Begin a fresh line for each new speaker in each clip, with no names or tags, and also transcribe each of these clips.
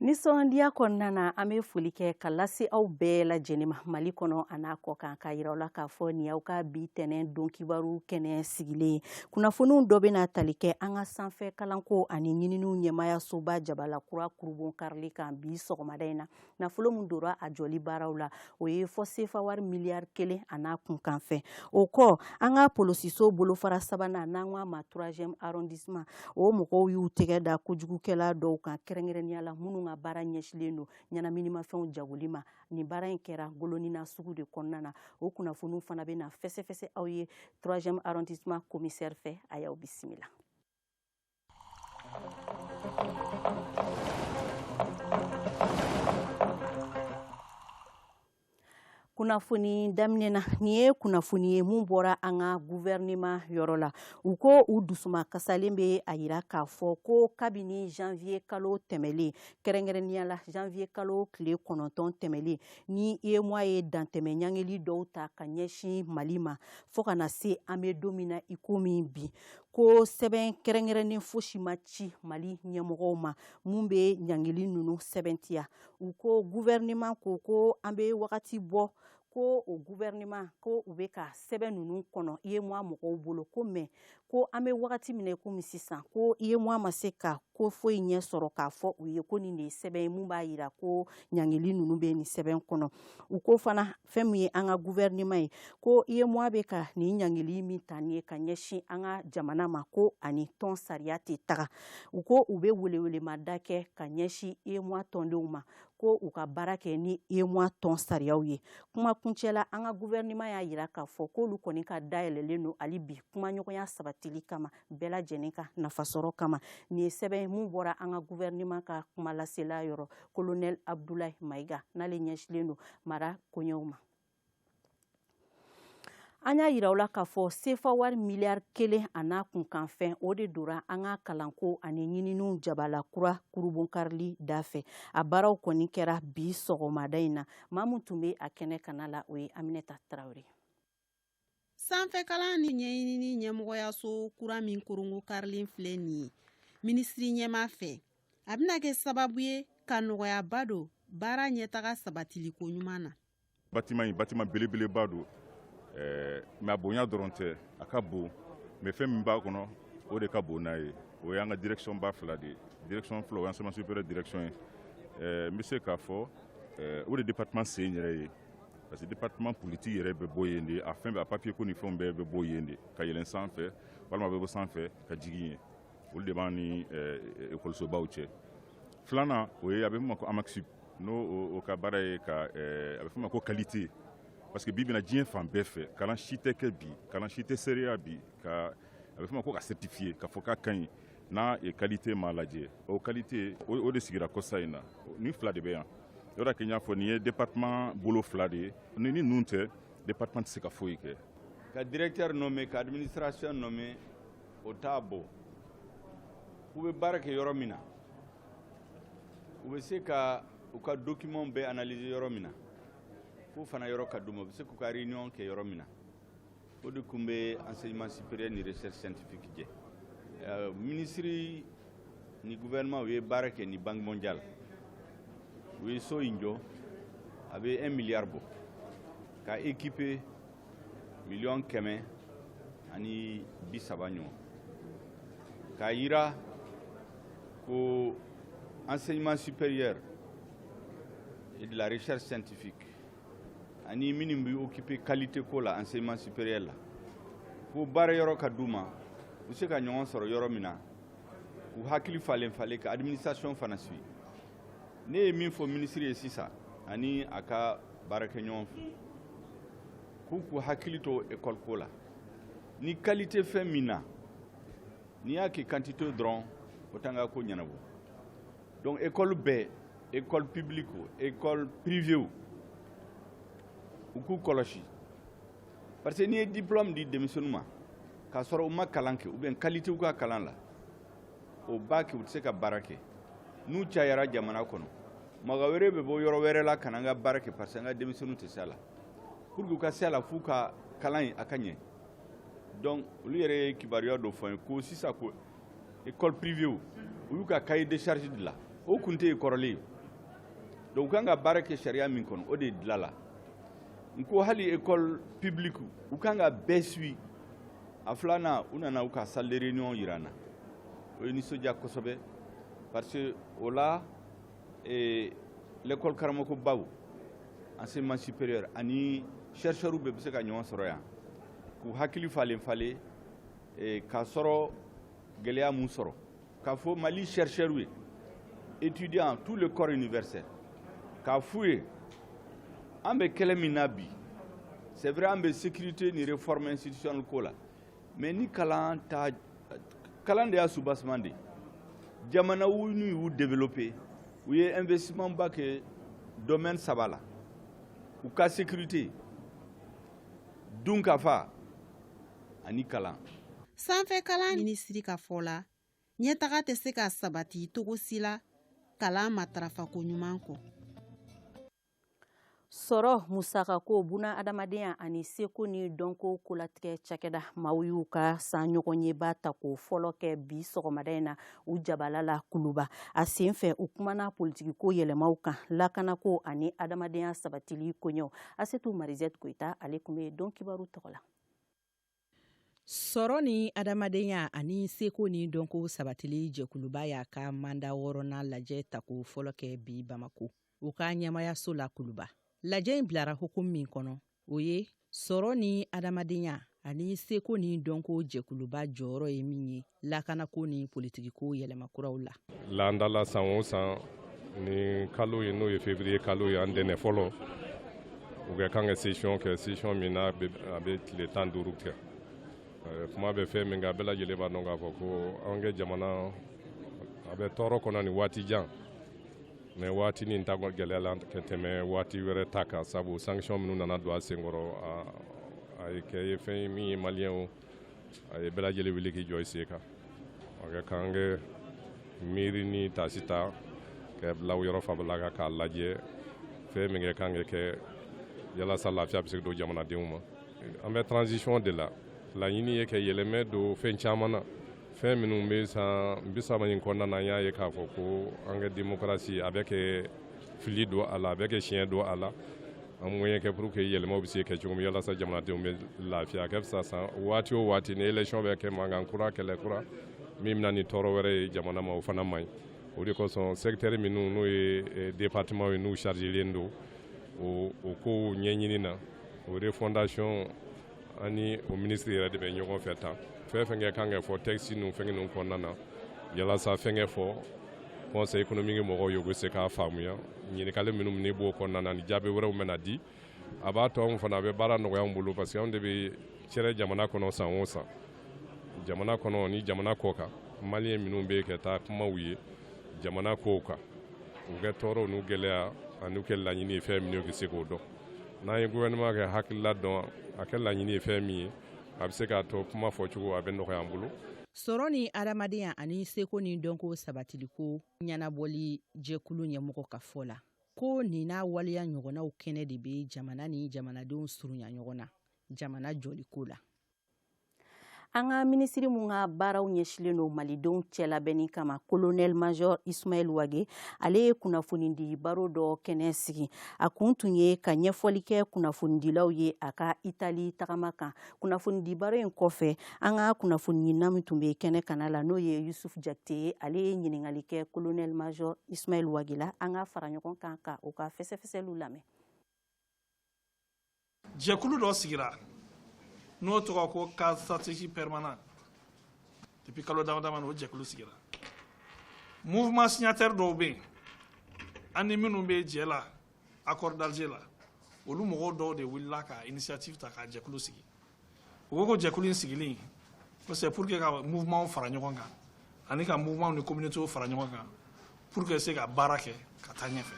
Nisɔndiya kɔnɔna na an bɛ foli kɛ ka lase aw bɛɛ lajɛlen ma Mali kɔnɔ a n'a kɔ kan ka yira aw la k'a fɔ nin y'aw ka bi tɛnɛn don kibaru kɛnɛ sigilen kunnafoniw dɔ bɛna tali kɛ an ka sanfɛ kalanko ani ɲininiw ɲɛmaayasoba Jabalakura kurubon karili kan bi sɔgɔmada in na nafolo min dora a jɔli baaraw la o ye fɔ CFA wari miliyari 1 a n'a kunkan fɛ o kɔ an ka polosiso bolofara sabanan n'an k'a ma 3e arrondissement o mɔgɔw y'u tɛgɛ da kojugukɛla dɔw kan kɛrɛnkɛrɛnnenya la minnu ka baara ɲɛsilen don ɲɛnaminimafɛnw jagoli ma nin baara in kɛra Golonina sugu de kɔnɔna na o kunnafoniw fana bɛna fɛsɛfɛsɛ aw ye 3e arrondissement commissaire fɛ a y'aw bisimila. Kunnafoni daminɛna nin ye kunnafoni ye mun bɔra an ka gouvernement yɔrɔ la u ko u dusuma kasalen bɛ a yira k'a fɔ ko kabini janvier kalo tɛmɛlen kɛrɛnkɛrɛnnenya la janvier kalo tile 9 tɛmɛlen ni UEMOA ye dantɛmɛ ɲangili dɔw ta ka ɲɛsin Mali ma fo kana se an bɛ don min na i ko min bi ko sɛbɛn kɛrɛnkɛrɛnnen fosi ma ci Mali ɲɛmɔgɔw ma mun bɛ ɲangili ninnu sɛbɛntiya u ko gouvernement ko an bɛ wagati bɔ ko o gouvernement ko u bɛ ka sɛbɛn ninnu kɔnɔ UEMOA mɔgɔw bolo ko mais ko an bɛ wagati min na komi sisan ko UEMOA ma se ka ko foyi ɲɛ sɔrɔ k'a fɔ u ye ko nin de ye sɛbɛn ye mun b'a yira ko ɲangili ninnu bɛ nin sɛbɛn kɔnɔ u ko fana fɛn min ye an ka gouvernement ye ko UEMOA bɛ ka nin ɲangili min ta nin ye ka ɲɛsin an ka jamana ma ko ani tɔn sariya tɛ taga u ko u bɛ welewelemada kɛ ka ɲɛsin UEMOA tɔndenw ma ko u ka baara kɛ ni UEMOA tɔn sariyaw ye kuma kuncɛla an ka gouvernement y'a yira k'a fɔ k'olu kɔni ka dayɛlɛlen don hali bi kumaɲɔgɔnya sabatili kama bɛɛ lajɛlen ka nafasɔrɔ kama nin ye sɛbɛn mun bɔra an ka gouvernement ka kumalasela yɔrɔ colonel Abdoulaye Maïga n'ale ɲɛsilen don mara koɲɛw ma. An y'a yira u la k'a fɔ CFA wari miliyari 1 a n'a kunkanfɛn o de dora an ka kalanko ani ɲininiw Jabalakura kurubon karili da fɛ a baaraw kɔni kɛra bi sɔgɔmada in na maa min tun bɛ a kɛnɛ kana la o ye Aminata Tarawele.
Sanfɛkalan ni ɲɛɲinini ɲɛmɔgɔyaso kura min korongo karilen filɛ nin ye minisiri ɲɛma fɛ a bɛna kɛ sababu ye ka nɔgɔyaba don baara ɲɛtaga sabatiliko ɲuman na.
Bâtiment belebeleba don mais a bonya dɔrɔn tɛ a ka bon mais fɛn min b'a kɔnɔ o de ka bon n'a ye o y'an ka direction ba fila de direction fila o y'enseignement supérieur direction ye n bɛ se k'a fɔ o de département sen yɛrɛ ye parce que département politique yɛrɛ bɛ bɔ yen de a fɛn bɛɛ a papier ko ni fɛnw bɛɛ bɛ bɔ yen de ka yɛlɛn sanfɛ walima bɛ bɔ sanfɛ ka jigin yen olu de b'an ni école-sobaw cɛ filanan o ye a bɛ f'o ma ko AMAXUP n'o o ka baara ye ka a bɛ f'o ma ko qualité parce que bi bina diɲɛ fan bɛɛ fɛ kalan si tɛ kɛ bi kalan si tɛ seereya bi ka a bɛ f'o ma ko ka certifier ka fɔ k'a ka ɲi n'a qualité m'a lajɛ o qualité o de sigira Kosa in na ni fila de bɛ yan o de kɛ n y'a fɔ nin ye département bolo fila de ye ni ninnu tɛ département tɛ se ka foyi kɛ.
Ka directeur nommé ka administration nommé o t'a bɔ u bɛ baara kɛ yɔrɔ min na u bɛ se ka u ka document bɛɛ analyser yɔrɔ min na fo fana yɔrɔ ka d'u ma u bɛ se k'u ka réunion kɛ yɔrɔ min na o de tun bɛ enseignement supérieur ni recherche scientifique jɛ ministre ni gouvernement u ye baara kɛ ni banque mondiale u ye so in jɔ a bɛ 1 milliard bɔ ka équiper 130 030 ɲɔgɔn k'a yira ko enseignement supérieur et de la recherche scientifique ani minnu bɛ occuper qualité ko la enseignement supérieur la ko baara yɔrɔ ka d'u ma u se ka ɲɔgɔn sɔrɔ yɔrɔ min na k'u hakili falen ka administration fana suit ne ye min fɔ ministre ye sisan ani a ka baarakɛɲɔgɔn fɛ k'u hakili to école ko la ni qualité fɛn min na n'i y'a kɛ quantité dɔrɔn o t'an ka ko ɲɛnabɔ donc école bɛɛ école publique o école privée o u k'u kɔlɔsi parce que n'i ye diplôme di denmisɛnninw ma k'a sɔrɔ u ma kalan kɛ ou bien qualité u ka kalan la o b'a kɛ u tɛ se ka baara kɛ n'u cayara jamana kɔnɔ mɔgɔ wɛrɛ bɛ bɔ yɔrɔ wɛrɛ la ka na an ka baara kɛ parce que an ka denmisɛnninw tɛ se a la pour que u ka se a la f'u ka kalan in a ka ɲɛ donc olu yɛrɛ ye kibaruya dɔ fɔ n ye ko sisan ko école privée o u y'u ka cahier de charge dilan o tun tɛ yen kɔrɔlen donc kan ka baara kɛ sariya min kɔnɔ o de dilala n ko hali école publique u kan ka bɛɛ suit a filanan u nana u ka salle de réunion yira n na o ye nisɔndiya kosɛbɛ parce que o la l'école karamɔgɔbaw enseignement supérieur ani chercheurs bɛɛ bɛ se ka ɲɔgɔn sɔrɔ yan k'u hakili falen falen k'a sɔrɔ gɛlɛya mun sɔrɔ k'a fɔ Mali chercheurs ye étudiants tout le corps universel k'a f'u ye an bɛ kɛlɛ min na bi c'est vrai an bɛ sécurité ni réforme institutionnelle ko la mais ni kalan de y'a soubassement de jamana n'u y'u développé u ye investissement ba kɛ domaine saba la u ka sécurité dunkafa ani kalan
sanfɛ kalan minisiri ka fɔ la ɲɛtaga tɛ se ka sabati togo si la kalan matarafa ko ɲuman kɔ
sɔrɔ musakako buna adamadenya ani seko ni dɔnko kolatigɛ cakɛda maaw y'u ka san ɲɔgɔn yeba ta ko fɔlɔ kɛ bi sɔgɔmada in na u jabala la kuluba a sen fɛ u kumana politikiko yɛlɛmaw kan lakanako ani adamadenya sabatili koɲɛw Asetu Marizette Koita ale kun bɛ dɔn kibaru tɔgɔ la
sɔrɔ ni adamadenya ani seko ni dɔnko sabatili jɛkuluba y'a ka manda 6nan lajɛ ta ko fɔlɔ kɛ bi Bamako u ka ɲɛmayaso la kuluba lajɛ in bilara hukumu min kɔnɔ o ye sɔrɔ ni adamadenya ani seko ni dɔnko jɛkuluba jɔyɔrɔ ye min ye lakanako ni politikiko yɛlɛmakuraw la
landala san o san ni kalo ye n'o ye février kalo ye an dɛnɛ fɔlɔ u ka kan ka session min na a bɛ tile 15 kɛ kuma bɛ fɛn min kan a bɛɛ lajɛlen b'a dɔn k'a fɔ ko an ka jamana a bɛ tɔɔrɔ kɔnɔ ni waati jan mais waati nin ta gɛlɛya la ka tɛmɛ waati wɛrɛ ta kan sabu sanction minnu nana don a senkɔrɔ a ye kɛ ye fɛn ye min ye maliyɛnw a ye bɛɛ lajɛlen wuli k'i jɔ i sen kan a ka kan kɛ miiri ni taasi ta ka bila yɔrɔ fabala kan k'a lajɛ fɛn min kɛ kan ka kɛ yalasa lafiya bɛ se don jamanadenw ma an bɛ transition de la laɲini ye ka yɛlɛmɛ don fɛn caman na fɛn minnu bɛ san 30 in kɔnɔna na an y'a ye k'a fɔ ko an ka démocratie a bɛ kɛ fili don a la a bɛ kɛ siɲɛ don a la an moyen kɛ pour que yɛlɛmaw bɛ se kɛ cogo min yalasa jamanadenw bɛ lafiya a ka fisa san waati o waati ni élection bɛ kɛ mankan kura kɛlɛ kura min bɛna ni tɔɔrɔ wɛrɛ ye jamana ma o fana man ɲi o de kosɔn secteur minnu n'o ye département ye n'u chargelen don o kow ɲɛɲini na o refondation ani o ministre yɛrɛ de bɛ ɲɔgɔn fɛ tan fɛn fɛn kɛ kan ka fɔ texte ninnu fɛn ninnu kɔnɔna na yalasa fɛn kɛ fɔ conseil économique mɔgɔw ye u bɛ se k'a faamuya ɲininkali minnu ni b'o kɔnɔna na ni jaabi wɛrɛw bɛna di a b'a to anw fana a bɛ baara nɔgɔya anw bolo parce que anw de bɛ cɛrɛ jamana kɔnɔ san o san jamana kɔnɔ ni jamana kɔ kan maliyɛn minnu bɛ ka taa kumaw ye jamana kow kan u kɛ tɔɔrɔ n'u gɛlɛya ani kɛ laɲini ye fɛn min ye u bɛ se k'o dɔn n'an ye gouvernement kɛ hakilila dɔn a kɛ laɲini ye fɛn min ye a bɛ se k'a to kuma fɔcogo a bɛ nɔgɔya an bolo
sɔrɔ ni adamadenya ani seko ni dɔnko sabatiliko ɲɛnabɔli jɛkulu ɲɛmɔgɔ ka fɔ la ko nin n'a waleya ɲɔgɔnnaw kɛnɛ de bɛ jamana ni jamanadenw surunya ɲɔgɔn na jamana jɔliko la
an ka minisiri mun ka baaraw ɲɛsilen don malidenw cɛlabɛnni kama colonel major Ismaël Wage ale ye kunnafoni di baro dɔ kɛnɛ sigi a kun tun ye ka ɲɛfɔli kɛ kunnafonidilaw ye a ka Itali tagama kan kunnafoni di baro in kɔfɛ an ka kunnafoni ɲinina min tun bɛ kɛnɛ kana la n'o ye Yusuf Jakite ye ale ye ɲininkali kɛ colonel major Ismaël Wage la an ka fara ɲɔgɔn kan ka o ka fɛsɛfɛsɛliw lamɛn
jɛkulu dɔ sigira n'o tɔgɔ ko cas stratégie permanent depuis kalo dama dama o jɛkulu sigira mouvement signataire dɔw bɛ yen an ni minnu bɛ jɛ la accord d'Alger la olu mɔgɔw dɔw de wulila ka initiative ta ka jɛkulu sigi u ko jɛkulu in sigili ko c'est pour que ka mouvement fara ɲɔgɔn kan ani ka mouvement ni communauté fara ɲɔgɔn kan pour que se ka baara kɛ ka taa ɲɛfɛ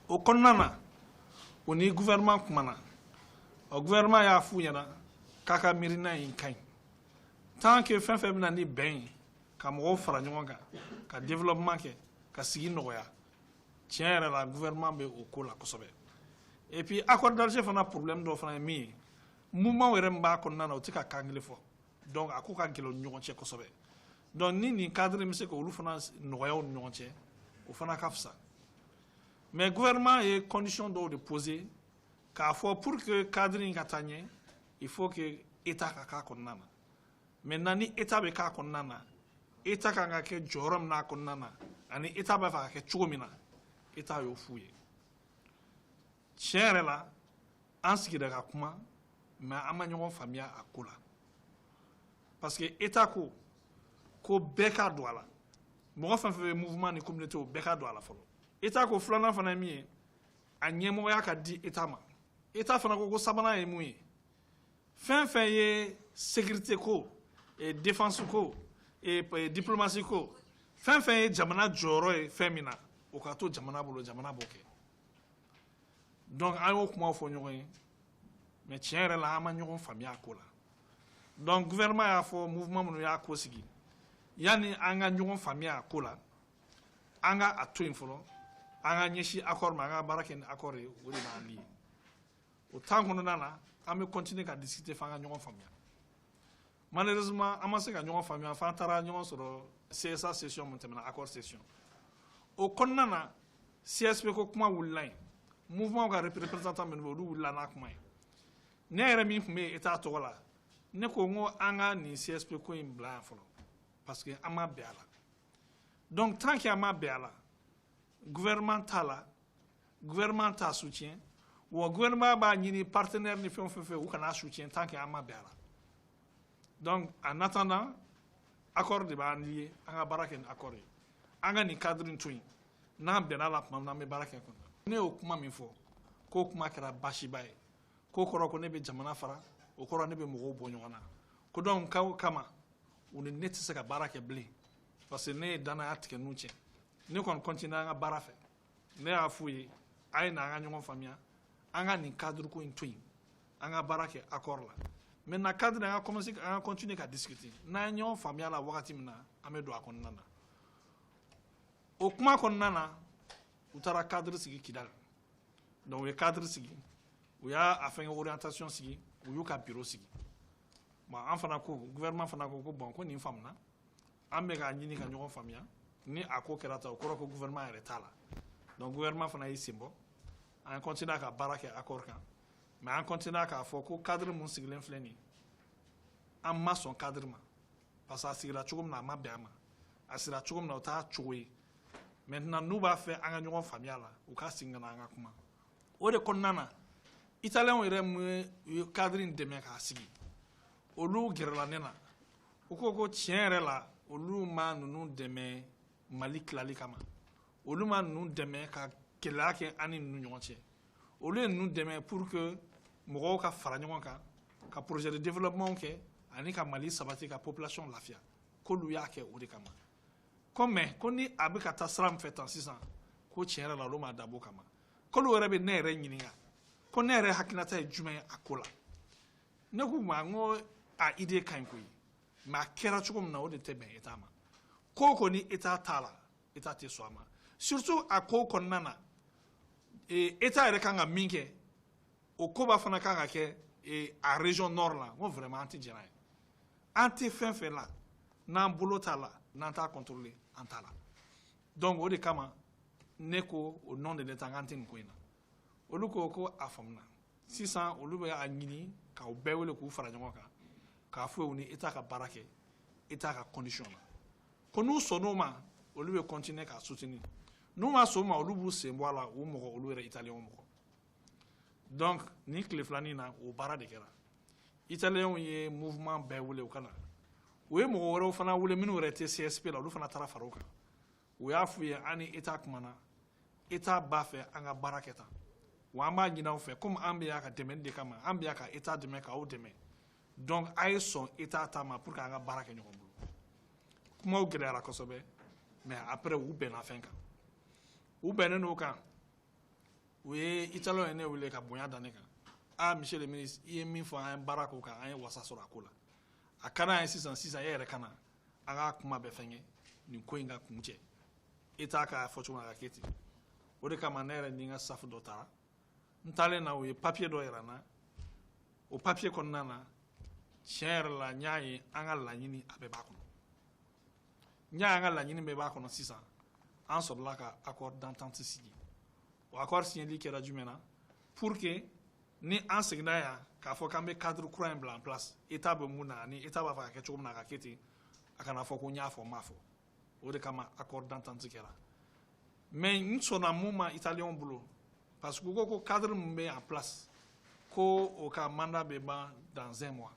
o kɔnɔna na o ni gouvernement kumana o gouvernement y'a f'u ɲɛna k'a ka miirina in ka ɲi tant que fɛn fɛn bɛna ni bɛn ye ka mɔgɔw fara ɲɔgɔn kan ka développement kɛ ka sigi nɔgɔya tiɲɛ yɛrɛ la gouvernement bɛ o ko la kosɛbɛ et puis accord d'Alger fana problème dɔ fana ye min ye mouvement yɛrɛ min b'a kɔnɔna na o tɛ ka kan kelen fɔ donc a ko ka gɛlɛn u ni ɲɔgɔn cɛ kosɛbɛ donc ni nin cadre bɛ se ka olu fana nɔgɔya u ni ɲɔgɔn cɛ o fana ka fisa mais le gouvernement a des conditions de poser. Car pour que cadre soit il faut que l'État soit là. Maintenant, si l'État est là, l'État est que joram na konnana ani l'État va faire que chomina l'État yo fouye. Tiens là, en ce qui est kuma, mais amanyo famille à kola. Parce que l'État ko beka douala. Moi fa fait mouvement ni communauté au beka douala folo. L'État ko flana fana mi a nyemo ya ka di État ma. État fana ko sabana e muye. Fin ye sécurité ko et défense ko et diplomatie ko. Fin ye jamana joro e femina o ka to jamana bolo jamana boke. Donc ayo kuma fo nyoy mais tiens la ama nyogon famille akola. Donc gouvernement a fo mouvement mun ya ko sigi. Yani anga nyogon famille akola. Anga atu infolo. Anga nyeshi accord ma anga baraken accord e wori na li. Autant qu'on a, on peut continuer à discuter avec nos familles. Malheureusement, on a fait nos familles, on a fait CSA session, accord session. Au Konana, CSP Kokuma Woulain, mouvement représentant de Woulana Kmai. N'est-ce pas état Tola, ne Kongo Anga ni CSP Koim Blanc, parce que Ama Béala. Donc, tant qu'il y a Ama Béala, gouvernement a soutien. Le gouvernement a un partenaire qui fait un soutien tant qu'il y a un béala. Donc, en attendant, accord de lié, on a baraken accord. On a un cadre de tout. On a un béala, on a un baraken. On a un info. Ko kuma kera bashi bae. Ko koro ko nebe jamana fara, o koro nebe mugo bonyona. Ko donc kama, on est net se ka barake blé. Parce que ne dana atike nuche. Ne kon continue à barafe. Ne a fouillé, ay na nga famille. Anga ni cadre ko intui anga barake accord là maintenant cadre anga commencer anga continuer à discuter na nyon famille la wakati mina amedo akonnana o kuma konnana utara cadre sigi kidal donc le cadre sigi ou ya afin orientation sigi ou yuka bureau sigi ma enfana ko gouvernement fana ko bon ko ni famna ambe ga nyini ka nyon famille ni ako kerata ko gouvernement est là donc gouvernement fana yi simbo on continue à baraquer accord quand mais on continue à faire que cadre mon sigle infleni en masse son cadre parce que c'est la choukom na ma biama c'est la choukom na ta choué maintenant nous va faire un union familiale ou ka singa na nga kuma o de konnana italien o rem cadre de me ka sigi o lu gerla nena o ko tienre la o lu ma nunu deme malik lali kama o lu ma nunu deme ka kelake ani nu ñonche au lieu nous demain pour que mogo ka fara ñonga ka projet de développement ke ani ka mali sabati ka population lafia ko lu yake o de kama comme ko ni abika tasram fait en 600 ko tiere la lo ma dabo kama ko lu rebe ne re ñiniga ko ne re hakinata jume akola ne ku ma ngo a idée kan ko ma kera chukum na o de tebe etama ko ni eta tala eta te soama surtout a ko konnana État est quand même minké au Koba fana quand et à région nord là on vraiment anti-général anti-fin fait là nan boulot là nan ta contrôler en ta là donc au de kama neko au nom de l'État antin koina au luko ko afamna 600 au luko a nyini ka o bewele ko fara nyoka ka fo oni État ka barake État ka condition là ko nous sonoma au luko continuer ka soutenir nous sommes au Loubou, c'est moi là, ou au italien. Donc, ni que les flanina au bara de Kera. Italien, il y a un mouvement béoulé au Canada. Oui, mon ou fana ou les minorités CSP là, ou fana tara farouka. Oui, a fouillé ani État kumana, État bafé anga baraketa. Ou amba gina fait comme ambia ka demen de kama, ambia ka État de meka ou demain. Donc, aïe son État tama pour qu'anga barake nyombo. Comment ou gère la kosobe, mais après ou ben la fin. Ou ben no kan we italo ene wule ka bonya dane kan ah monsieur le ministre il min fo un barako kan an wasa sura kula akana 606 yere kana aga kuma be fenye ni ko inga kunje ita ka fortuna ka keti o de kama nere ni nga safu dota ntale na we papier do era na o papier kon nana cher la nyaayi anga la nyini abe bakono nyaa anga la nyini be bakono 600 en sort là accord d'entente signé o accord signé kɛra jumɛn na pour que ni an seginna yan k'a fɔ k'an bɛ cadre kura in bila en place état bɛ mun na ani état b'a fɛ ka kɛ cogo min na a ka kɛ ten a kana fɔ ko n y'a fɔ n m'a fɔ o de kama accord d'entente kɛra mais n sɔnna mun ma italien bolo parce que u ko ko cadre min bɛ en place ko o ka mandat bɛ ban dans 1 mois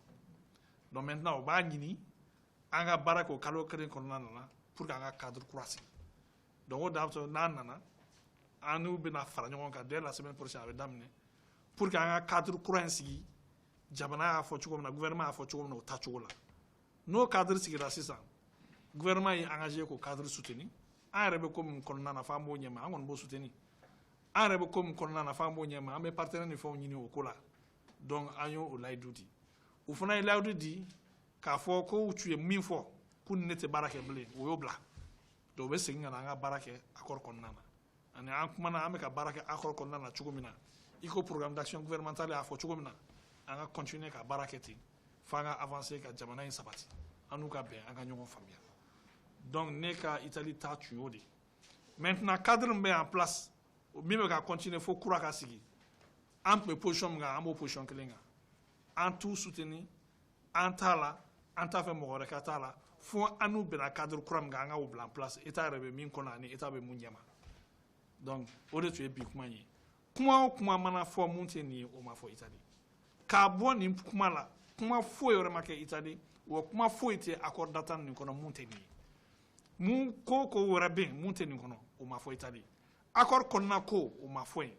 donc maintenant o b'a ɲini an ka baara kɛ o kalo kelen kɔnɔna na pour que an ka cadre kura sigi donc o da n'a nana an n'u bɛna fara ɲɔgɔn kan dès la semaine prochaine a bɛ daminɛ pour que an ka cadre kura in sigi jamana y'a fɔ cogo min na gouvernement y'a fɔ cogo min na o ta cogo la n'o cadre sigira sisan gouvernement yi engagé k'o cadre soutenir an yɛrɛ bɛ ko min kɔnɔna na f'an b'o ɲɛma an kɔni b'o soutenir an yɛrɛ bɛ ko min kɔnɔna na f'an b'o ɲɛma an bɛ partenaire ni fɛnw ɲini o ko la donc an y'o layidu di u fana ye layidu di k'a fɔ ko u ye min fɔ k'u ni ne tɛ baara kɛ bilen o y'o bila donc u bɛ segin ka na an ka baara kɛ accord kɔnɔna na ani an kumana an bɛ ka baara kɛ accord kɔnɔna na cogo min na i ko programme d'action gouvernementale y'a fɔ cogo min na an ka continuer ka baara kɛ ten f'an ka avancer ka jamana in sabati an n'u ka bɛn an ka ɲɔgɔn faamuya donc ne ka Italie ta tun y'o de maintenant cadre min bɛ en place min bɛ ka continuer fo kura ka sigi an tun bɛ position min kan an b'o position kelen kan an t'u soutenir an t'a la an t'a fɛ mɔgɔ wɛrɛ ka t'a la fo an n'u bɛnna cadre kura min kan an ka o bila en place état yɛrɛ bɛ min kɔnɔ ani état bɛ mun ɲɛma donc o de tun ye bi kuma ye kuma o kuma mana fɔ mun tɛ nin ye o ma fɔ Italie k'a bɔ nin kuma la kuma foyi wɛrɛ ma kɛ Italie wa kuma foyi tɛ accord d'entente nin kɔnɔ mun tɛ nin ye mun ko wɛrɛ bɛ yen mun tɛ nin kɔnɔ o ma fɔ Italie accord kɔnɔna ko o ma fɔ yen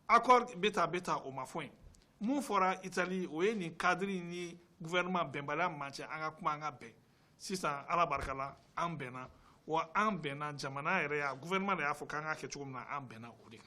accord bɛ ta o ma fɔ yen mun fɔra Italie o ye nin cadre ni gouvernement bɛnbaliya man cɛ an ka kuma an ka bɛn sisan ala barika la an bɛnna wa an bɛnna jamana yɛrɛ y'a gouvernement de y'a fɔ k'an ka kɛ cogo min na an bɛnna o de kan.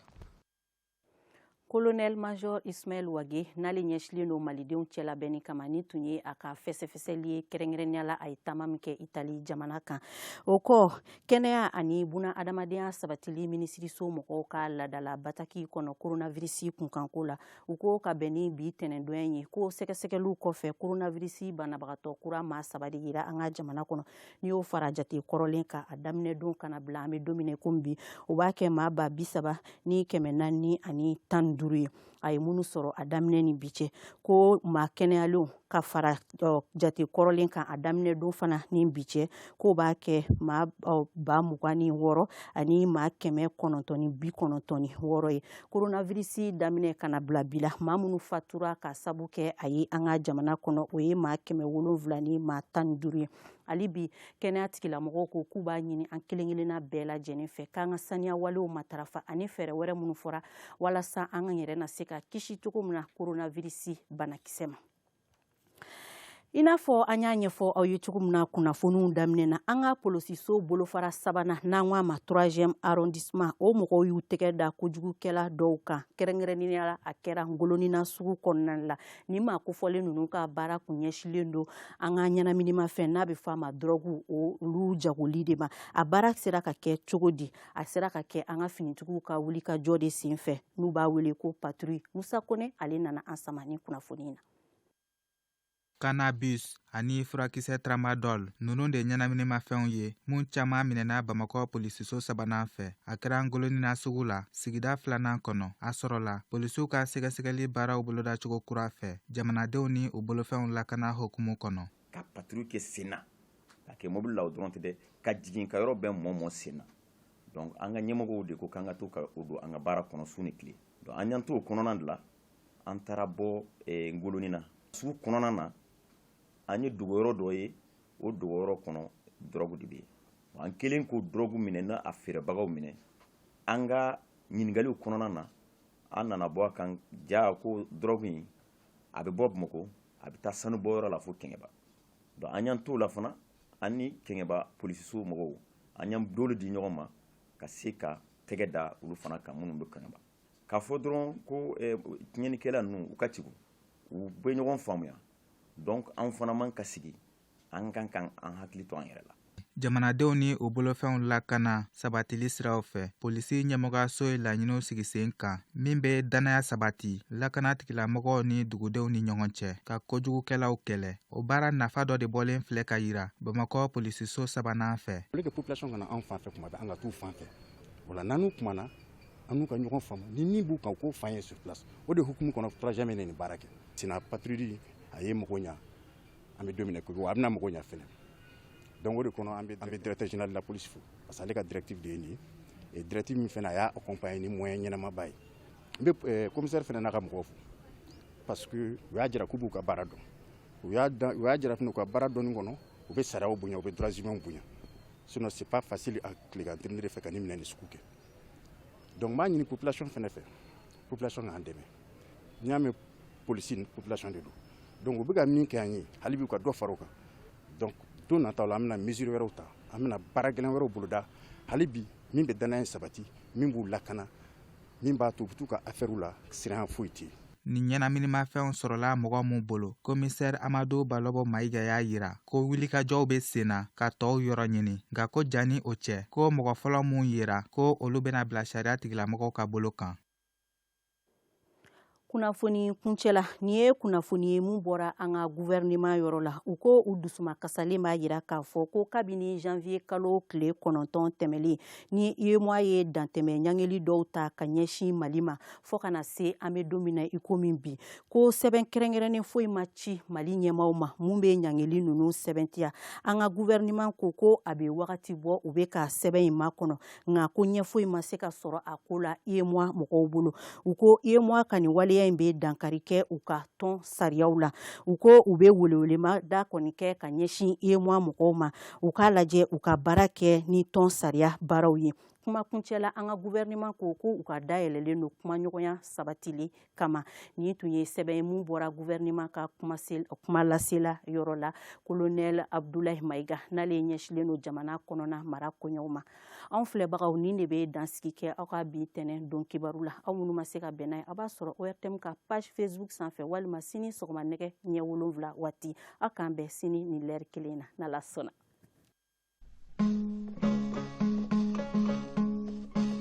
Colonel Major Ismail Wage n'ale ɲɛsilen don malidenw cɛlabɛnni kama ni tun ye a ka fɛsɛfɛsɛli ye kɛrɛnkɛrɛnnenya la a ye taama min kɛ Itali jamana kan o kɔ kɛnɛya ani buna adamadenya sabatili minisiriso mɔgɔw ka ladala bataki kɔnɔ coronavirus kunkanko la u ko ka bɛn ni bi tɛnɛndonya ye ko sɛgɛsɛgɛliw kɔfɛ coronavirus banabagatɔ kura maa 3 de yera an ka jamana kɔnɔ ni y'o fara jate kɔrɔlen kan a daminɛ don kana bila an bɛ don min na komi bi o b'a kɛ maa ba 30 ni 410 ani 10 a ye minnu sɔrɔ a daminɛ ni bi cɛ ko maa kɛnɛyalenw ka fara jate kɔrɔlen kan a daminɛ don fana ni bi cɛ ko b'a kɛ maa 26 ani maa 996 ye coronavirus daminɛ kana bila bi la maa minnu fatura ka sabu kɛ a ye an ka jamana kɔnɔ o ye maa 707 ni maa 15 ye hali bi kɛnɛya tigilamɔgɔw ko k'u b'a ɲini an kelen-kelenna bɛɛ lajɛlen fɛ k'an ka saniya walew matarafa ani fɛɛrɛ wɛrɛ minnu fɔra walasa an ka yɛrɛ na se ka kisi cogo min na coronavirus banakisɛ ma. I n'a fɔ an y'a ɲɛfɔ aw ye cogo min na kunnafoniw daminɛ na an ka polisiso bolofara 3nan n'an k'a ma 3e arrondissement o mɔgɔw y'u tɛgɛ da kojugukɛla dɔw kan kɛrɛnkɛrɛnnenya la a kɛra ngolonina sugu kɔnɔna la ni maa kofɔlen ninnu ka baara kun ɲɛsilen don an ka ɲɛnaminimafɛn n'a bɛ fɔ a ma drogue olu jagoli de ma a baara sera ka kɛ cogo di a sera ka kɛ an ka finitigiw ka wuli ka jɔ de sen fɛ n'u b'a wele ko patrouille Musa Kone ale nana an sama ni kunnafoni na.
Cannabis ani furakisɛ tramadol ninnu de ɲɛnaminimafɛnw ye mun caman minɛna Bamakɔ polisiso 3nan fɛ a kɛra ngolonina sugu la sigida 2nan kɔnɔ a sɔrɔla polisiw ka sɛgɛsɛgɛli baaraw bolodacogo kura fɛ jamanadenw ni u bolofɛnw lakana hukumu kɔnɔ
ka patrouille kɛ senna ka kɛ mobile la o dɔrɔn tɛ dɛ ka jigin ka yɔrɔ bɛɛ mɔ senna donc an ka ɲɛmɔgɔw de ko k'an ka to ka o don an ka baara kɔnɔ su ni tile donc an y'an to o kɔnɔna de la an taara bɔ ngolonina sugu kɔnɔna na an ye dogoyɔrɔ dɔ ye o dogoyɔrɔ kɔnɔ drogue de bɛ yen an kelen ko drogue minɛ n'a a feerebagaw minɛ an ka ɲininkaliw kɔnɔna na an nana bɔ a kan ja ko drogue in a bɛ bɔ Bamakɔ a bɛ taa sanu bɔyɔrɔ la fo Kɛngɛba donc an y'an t'o la fana an ni Kɛngɛba polisiso mɔgɔw an y'an dolo di ɲɔgɔn ma ka se ka tɛgɛ da olu fana kan minnu bɛ Kɛngɛba k'a fɔ dɔrɔn ko tiɲɛnikɛla ninnu u ka tigu u bɛ ɲɔgɔn faamuya donc an fana man ka sigi an kan an hakili to an yɛrɛ la.
Jamanadenw ni u bolofɛnw lakana sabatili siraw fɛ polisi ɲɛmɔgɔyaso ye laɲiniw sigi sen kan min bɛ danaya sabati lakana tigilamɔgɔw ni dugudenw ni ɲɔgɔn cɛ ka kojugukɛlaw kɛlɛ o baara nafa dɔ de bɔlen filɛ ka yira Bamakɔ polisiso 3nan fɛ.
Pour que population kana an fan fɛ kuma bɛ an ka t'u fan fɛ o la n'anu kumana an n'u ka ɲɔgɔn faamu ni min b'u kan k'o fan ye sur place o de hukumu kɔnɔ troisième année nin baara kɛ sina patrouille a ye mago ɲa an bɛ don min na ko a bɛna mago ɲa fɛnɛ donc o de kɔnɔ an bɛ directeur général de la police fo parce que ale ka directive de ye nin ye et directive min fɛnɛ a y'a accompagner ni moyen ɲɛnamaba ye n bɛ commissaire fɛnɛ n'a ka mɔgɔw fo parce que u y'a jira k'u b'u ka baara dɔn u y'a jira fɛnɛ u ka baara dɔnni kɔnɔ u bɛ sariyaw bonya u bɛ droits humains bonya sinon c'est pas facile à tilegan tɛmɛ de fɛ ka ni minɛ ni sugu kɛ donc n b'a ɲini population fɛnɛ fɛ population k'an dɛmɛ n'i y'a mɛn polisi ni population de don donc u bɛ ka min kɛ an ye hali bi u ka dɔ fara o kan donc don nataw la an bɛna mesure wɛrɛw ta an bɛna baara gɛlɛn wɛrɛw boloda hali bi min bɛ danaya sabati min b'u lakana min b'a to u bɛ t'u ka affaire la siranya foyi tɛ yen.
Nin ɲɛnaminimafɛnw sɔrɔla mɔgɔ min bolo commissaire Amadu Balobo Mayiga y'a yira ko wulikajɔw bɛ sen na ka tɔw yɔrɔ ɲini nka ko jani o cɛ ko mɔgɔ fɔlɔ mun yira ko olu bɛna bila sariya tigilamɔgɔw ka bolo kan.
Kunnafoni kuncɛla ni ye kunnafoni ye mun bɔra an ka gouvernement yɔrɔ la u ko u dusuma kasalen b'a yira k'a fɔ ko kabini janvier kalo tile 9 tɛmɛlen ni UEMOA ye dantɛmɛ ɲangeli dɔw ta ka ɲɛsin Mali ma fɔ kana se an bɛ don min na iko min bi ko sɛbɛn kɛrɛnkɛrɛnnen foyi ma ci Mali ɲɛmaaw ma mun bɛ ɲangeli ninnu sɛbɛntiya an ka gouvernement ko a bɛ wagati bɔ u bɛ ka sɛbɛn in makɔnɔ nka ko ɲɛ foyi ma se ka sɔrɔ a ko la UEMOA mɔgɔw bolo u ko UEMOA ka nin waleya in bɛ dankari kɛ u ka tɔn sariyaw la u ko u bɛ welewelema da kɔni kɛ ka ɲɛsin UEMOA mɔgɔw ma u k'a lajɛ u ka baara kɛ ni tɔn sariya baaraw ye kuma kuncɛla an ka gouvernement ko u ka dayɛlɛlen don kumaɲɔgɔnya sabatili kama ni tun ye sɛbɛn mun bɔra gouvernement ka kuma lasela yɔrɔ la colonel Abdoulaye Mayiga n'ale ɲɛsilen don jamana kɔnɔna mara koɲɛw ma anw filɛbagaw nin de bɛ dansigi kɛ aw ka bi tɛnɛ don kibaru la aw minnu ma se ka bɛn n'a ye a b'a sɔrɔ ORTM ka page Facebook sanfɛ walima sini sɔgɔma nɛgɛ ɲɛ 7 waati aw k'an bɛn sini ni l'heure kelen na n'Ala sɔnna.